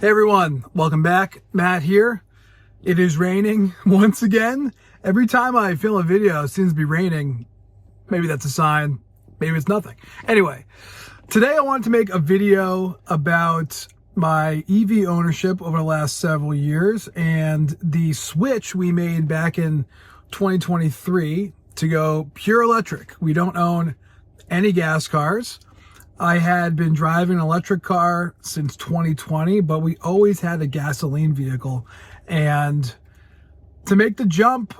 Hey everyone, welcome back. Matt here. It is raining once again. Every time I film a video, it seems to be raining. Maybe that's a sign. Maybe it's nothing. Anyway, today I wanted to make a video about my EV ownership over the last several years and the switch we made back in 2023 to go pure electric. We don't own any gas cars. I had been driving an electric car since 2020, but we always had a gasoline vehicle. And to make the jump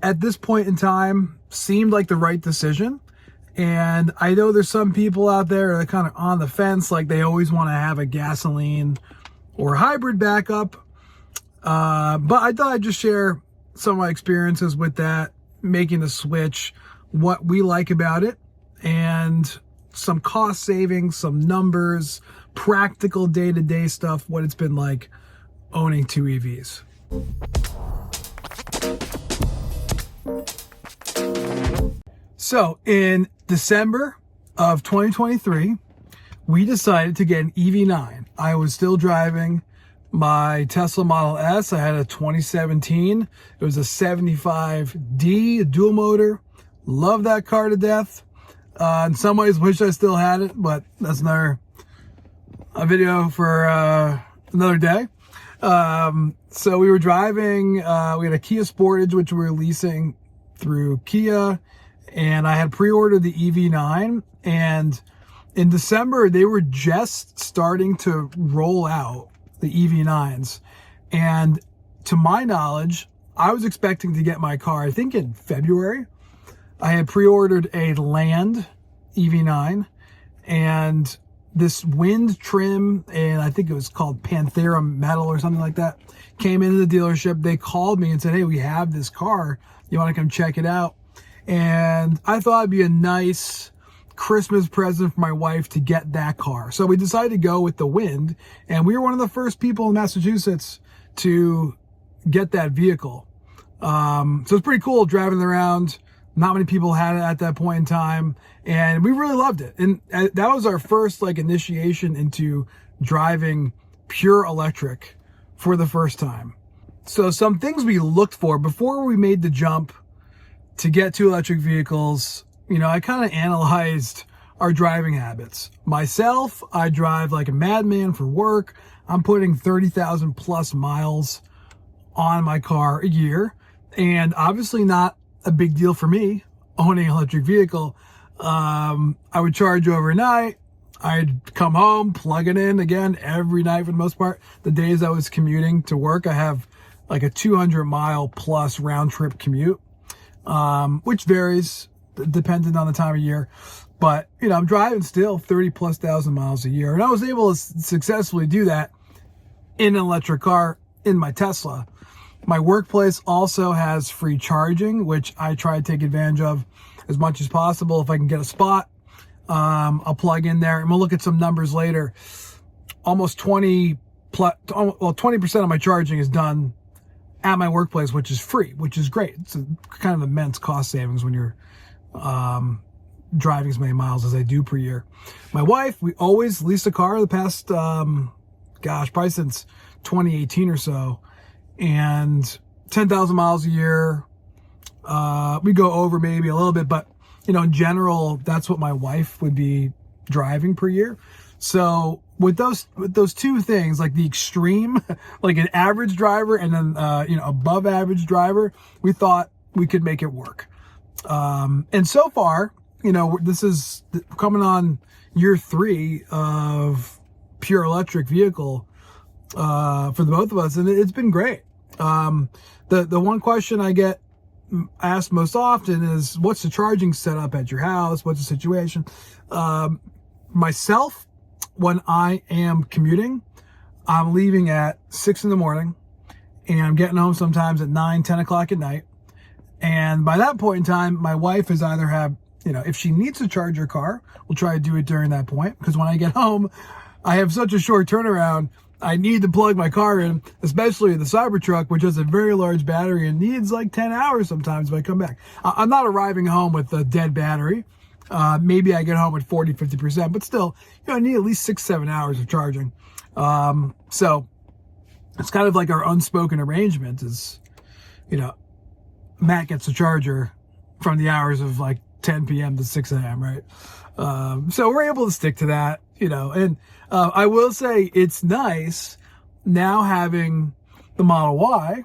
at this point in time seemed like the right decision. And I know there's some people out there that are kind of on the fence, like they always want to have a gasoline or hybrid backup. But I thought I'd just share some of my experiences with that, making the switch, what we like about it, and some cost savings, some numbers, practical day-to-day stuff, what it's been like owning two EVs. So in December of 2023, we decided to get an EV9. I was still driving my Tesla Model S. I had a 2017. It was a 75D dual motor. Love that car to death. In some ways, wish I still had it, but that's a video for another day. So we were driving, we had a Kia Sportage, which we were leasing through Kia, and I had pre-ordered the EV9, and in December, they were just starting to roll out the EV9s, and to my knowledge, I was expecting to get my car, I think in February. I had pre-ordered a Land EV9 and this wind trim, and I think it was called Panthera Metal or something like that, came into the dealership. They called me and said, hey, we have this car. You want to come check it out? And I thought it'd be a nice Christmas present for my wife to get that car. So we decided to go with the Wind, and we were one of the first people in Massachusetts to get that vehicle. So it's pretty cool driving around. Not many people had it at that point in time, and we really loved it. And that was our first initiation into driving pure electric for the first time. So some things we looked for before we made the jump to get two electric vehicles, I kind of analyzed our driving habits. Myself, I drive like a madman for work. I'm putting 30,000 plus miles on my car a year, and obviously not a big deal for me owning an electric vehicle. I would charge overnight. I'd come home, plug it in again every night for the most part. The days I was commuting to work, I have like a 200 mile plus round trip commute, which varies depending on the time of year. But, I'm driving still 30 plus thousand miles a year. And I was able to successfully do that in an electric car in my Tesla. My workplace also has free charging, which I try to take advantage of as much as possible. If I can get a spot, I'll plug in there, and we'll look at some numbers later. Almost 20% of my charging is done at my workplace, which is free, which is great. It's a kind of immense cost savings when you're driving as many miles as I do per year. My wife, we always leased a car the past, probably since 2018 or so. And 10,000 miles a year. We go over maybe a little bit, but in general, that's what my wife would be driving per year. So with those two things, like the extreme, like an average driver and then above average driver, we thought we could make it work. And so far, this is coming on year 3 of pure electric vehicle for the both of us, and it's been great. The one question I get asked most often is, what's the charging setup at your house? What's the situation? Myself, when I am commuting, I'm leaving at 6 in the morning and I'm getting home sometimes at 9, 10 o'clock at night. And by that point in time, my wife has either have, if she needs to charge her car, we'll try to do it during that point. Because when I get home, I have such a short turnaround. I need to plug my car in, especially the Cybertruck, which has a very large battery and needs like 10 hours sometimes if I come back. I'm not arriving home with a dead battery. Maybe I get home at 40, 50%, but still, I need at least 6-7 hours of charging. So it's kind of like our unspoken arrangement is, you know, Matt gets a charger from the hours of like 10 p.m. to 6 a.m., right? So we're able to stick to that, you know, and I will say it's nice now having the Model Y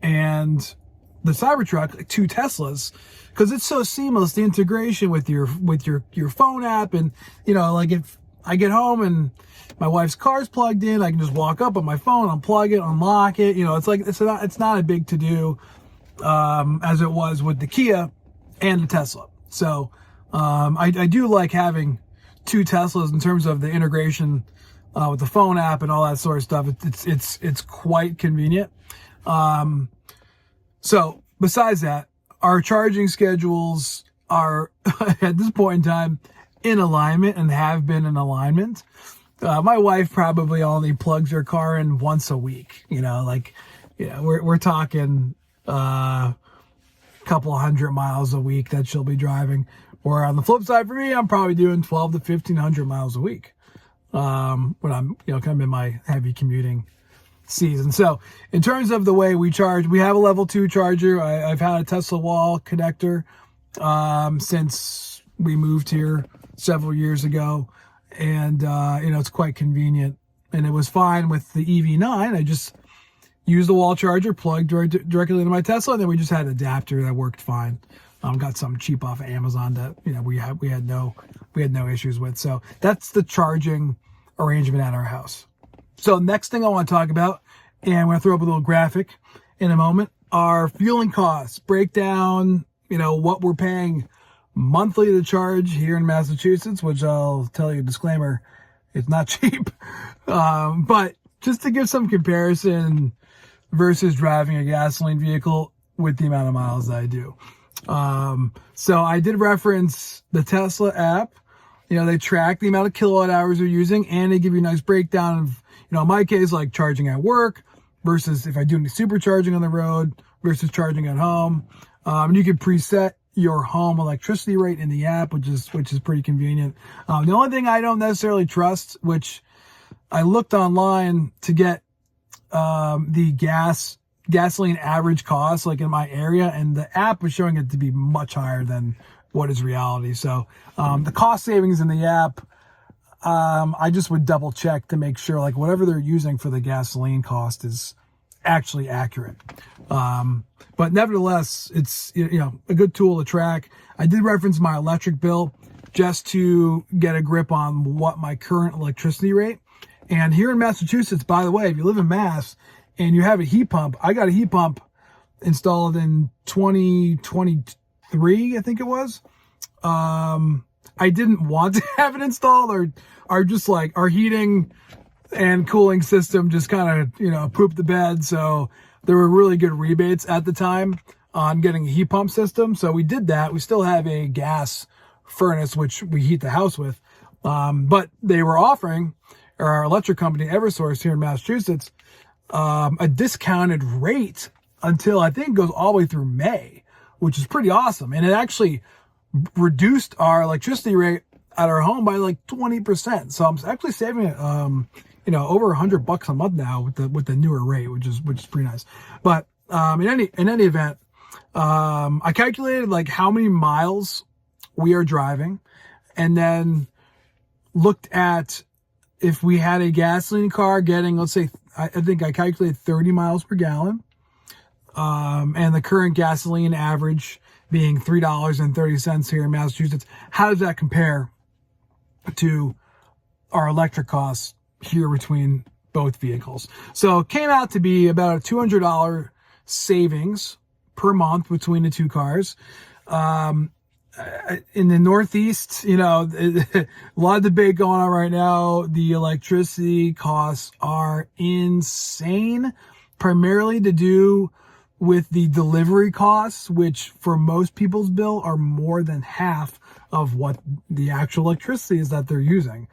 and the Cybertruck, like 2 Teslas, because it's so seamless, the integration with your phone app. And, you know, like if I get home and my wife's car's plugged in, I can just walk up on my phone, unplug it, unlock it. You know, it's like, it's not a big to do, as it was with the Kia and the Tesla. So, I do like having 2 Teslas in terms of the integration, with the phone app and all that sort of stuff. It's quite convenient. So besides that, our charging schedules are at this point in time in alignment and have been in alignment. My wife probably only plugs her car in once a week, you know, like, you know, we're talking, couple 100 miles a week that she'll be driving. Or on the flip side for me, I'm probably doing 12 to 1500 miles a week, when I'm, you know, kind of in my heavy commuting season. So in terms of the way we charge, we have a level 2 charger. I've had a Tesla wall connector, since we moved here several years ago. And, you know, it's quite convenient, and it was fine with the EV9. I just used the wall charger, plugged directly into my Tesla, and then we just had an adapter that worked fine. Got something cheap off of Amazon that, you know, we had no issues with. So that's the charging arrangement at our house. So next thing I want to talk about, and I'm going to throw up a little graphic in a moment, are fueling costs. Break down, you know, what we're paying monthly to charge here in Massachusetts, which I'll tell you, disclaimer, it's not cheap. But just to give some comparison versus driving a gasoline vehicle with the amount of miles that I do. So I did reference the Tesla app. You know, they track the amount of kilowatt hours you're using, and they give you a nice breakdown of, you know, in my case, like charging at work versus if I do any supercharging on the road versus charging at home. And you can preset your home electricity rate in the app, which is pretty convenient. The only thing I don't necessarily trust, which I looked online to get, the gasoline average cost, like in my area, and the app was showing it to be much higher than what is reality. So, the cost savings in the app, I just would double check to make sure, like, whatever they're using for the gasoline cost is actually accurate. But nevertheless, it's, you know, a good tool to track. I did reference my electric bill just to get a grip on what my current electricity rate. And here in Massachusetts, by the way, if you live in Mass and you have a heat pump, I got a heat pump installed in 2023, I think it was. I didn't want to have it installed, or just like our heating and cooling system just kind of, you know, pooped the bed. So there were really good rebates at the time on getting a heat pump system. So we did that. We still have a gas furnace, which we heat the house with. But they were offering, or our electric company, Eversource here in Massachusetts, a discounted rate until I think it goes all the way through May, which is pretty awesome. And it actually reduced our electricity rate at our home by like 20%. So I'm actually saving it, you know, over $100 a month now with the newer rate, which is pretty nice. But in any event, I calculated like how many miles we are driving, and then looked at if we had a gasoline car getting, let's say, I think I calculated 30 miles per gallon, and the current gasoline average being $3.30 here in Massachusetts. How does that compare to our electric costs here between both vehicles? So it came out to be about a $200 savings per month between the two cars. In the Northeast, you know, a lot of debate going on right now. The electricity costs are insane, primarily to do with the delivery costs, which for most people's bill are more than half of what the actual electricity is that they're using.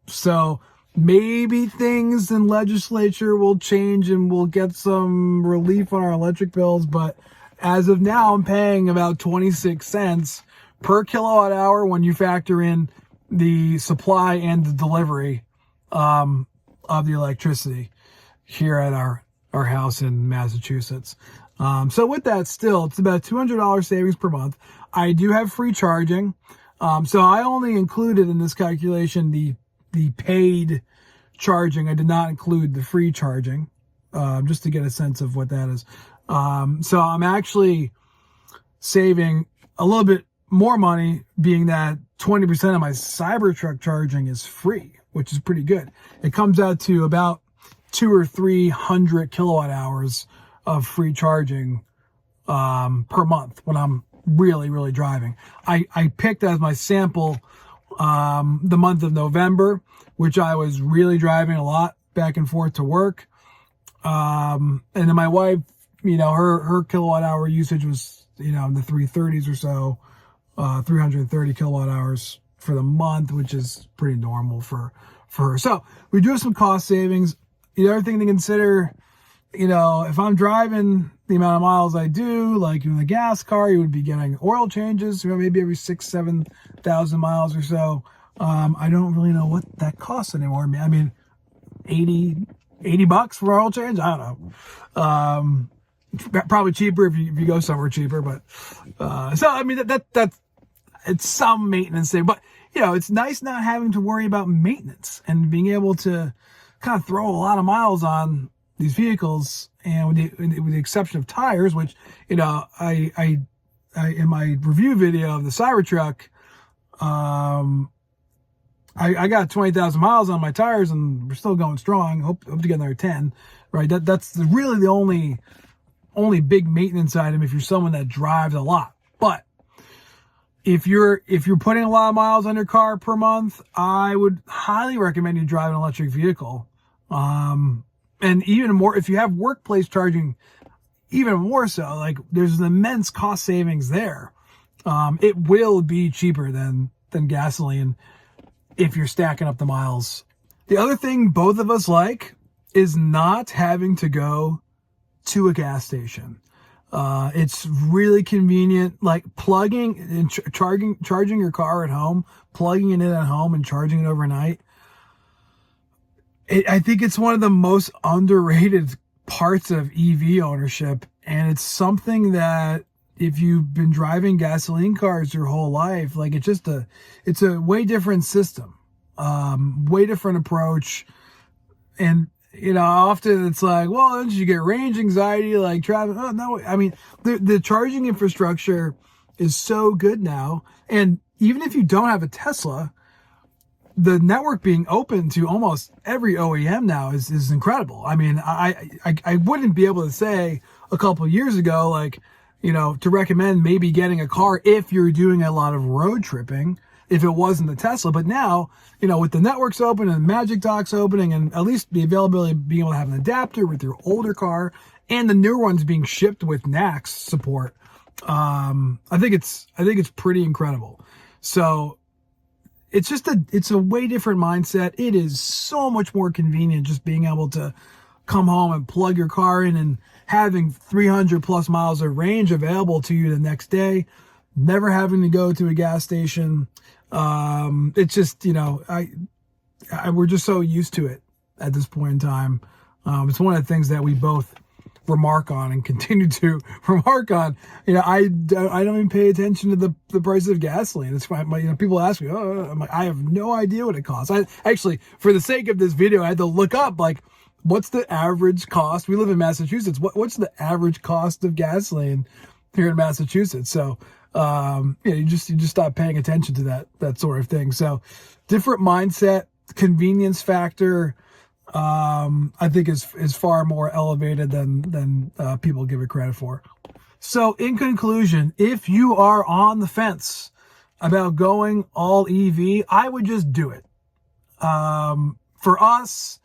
So maybe things in legislature will change and we'll get some relief on our electric bills, but as of now, I'm paying about 26 cents per kilowatt hour when you factor in the supply and the delivery, of the electricity here at our house in Massachusetts. So with that, still, it's about $200 savings per month. I do have free charging. So I only included in this calculation the paid charging. I did not include the free charging, just to get a sense of what that is. So I'm actually saving a little bit more money, being that 20% of my Cybertruck charging is free, which is pretty good. It comes out to about 200 or 300 kilowatt hours of free charging per month when I'm really driving. I picked as my sample the month of November, which I was really driving a lot back and forth to work. And then my wife, her kilowatt hour usage was, in the 330s or so, 330 kilowatt hours for the month, which is pretty normal for her. So we do have some cost savings. The other thing to consider, if I'm driving the amount of miles I do, like in the gas car, you would be getting oil changes, maybe every 7,000 miles or so. I don't really know what that costs anymore. I mean, $80 for oil change? I don't know. Probably cheaper if you go somewhere cheaper, but, so, I mean, that's, it's some maintenance thing, but, it's nice not having to worry about maintenance and being able to kind of throw a lot of miles on these vehicles. And with the exception of tires, which, I in my review video of the Cybertruck, I got 20,000 miles on my tires and we're still going strong. Hope to get another 10, right? That's really the only big maintenance item if you're someone that drives a lot. But if you're putting a lot of miles on your car per month, I would highly recommend you drive an electric vehicle. And even more, if you have workplace charging, even more so, like there's an immense cost savings there. It will be cheaper than gasoline if you're stacking up the miles. The other thing both of us like is not having to go to a gas station. It's really convenient, like plugging and charging your car at home, plugging it in at home and charging it overnight. I think it's one of the most underrated parts of EV ownership. And it's something that if you've been driving gasoline cars your whole life, like it's a way different system, way different approach. And, often it's like, well, don't you get range anxiety, like traveling? Oh, no. I mean, the charging infrastructure is so good now. And even if you don't have a Tesla, the network being open to almost every OEM now is incredible. I mean, I wouldn't be able to say a couple of years ago, like, to recommend maybe getting a car if you're doing a lot of road tripping, if it wasn't the Tesla. But now, with the networks open and Magic Docks opening and at least the availability of being able to have an adapter with your older car and the newer ones being shipped with NACS support, I think it's pretty incredible. So it's a way different mindset. It is so much more convenient just being able to come home and plug your car in and having 300 plus miles of range available to you the next day, never having to go to a gas station. It's just, we're just so used to it at this point in time. It's one of the things that we both remark on and continue to remark on. I don't even pay attention to the price of gasoline. It's fine. People ask me, I'm like, I have no idea what it costs. I actually, for the sake of this video, I had to look up, like, what's the average cost? We live in Massachusetts. What's the average cost of gasoline here in Massachusetts? So, you just stop paying attention to that sort of thing. So different mindset, convenience factor, I think is far more elevated than people give it credit for. So in conclusion, if you are on the fence about going all EV, I would just do it. For us,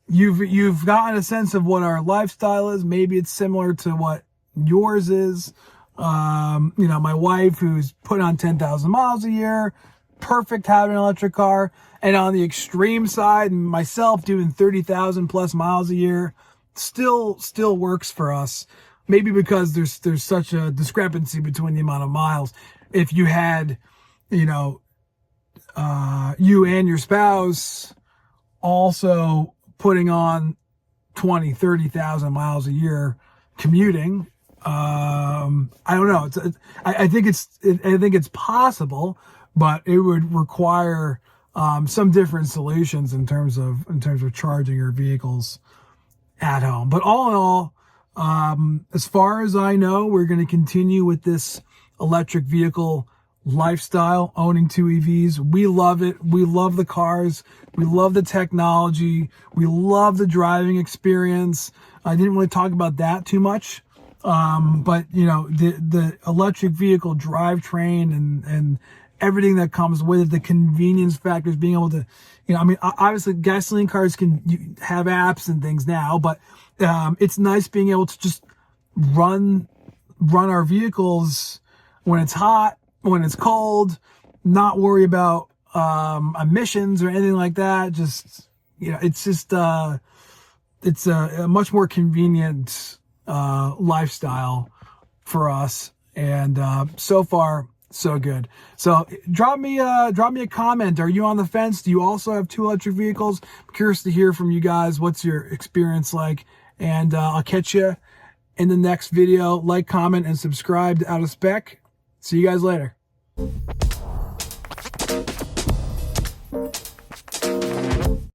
you've gotten a sense of what our lifestyle is. Maybe it's similar to what yours is. My wife, who's put on 10,000 miles a year, perfect having an electric car. And on the extreme side, myself doing 30,000 plus miles a year, still works for us. Maybe because there's such a discrepancy between the amount of miles. If you had, you and your spouse also putting on 20, 30,000 miles a year commuting. I don't know. I think it's possible, but it would require some different solutions in terms of charging your vehicles at home. But all in all, as far as I know, we're going to continue with this electric vehicle lifestyle, owning 2 EVs. We love it. We love the cars. We love the technology. We love the driving experience. I didn't really talk about that too much. But you know, the electric vehicle drivetrain and everything that comes with it, the convenience factors, being able to, you know, I mean, obviously gasoline cars can have apps and things now, but it's nice being able to just run our vehicles when it's hot, when it's cold, not worry about emissions or anything like that. Just, you know, it's just it's a much more convenient lifestyle for us, and so far so good. So drop me a comment. Are you on the fence? Do you also have 2 electric vehicles? I'm curious to hear from you guys. What's your experience like? And I'll catch you in the next video. Like, comment, and subscribe to Out of Spec. See you guys later.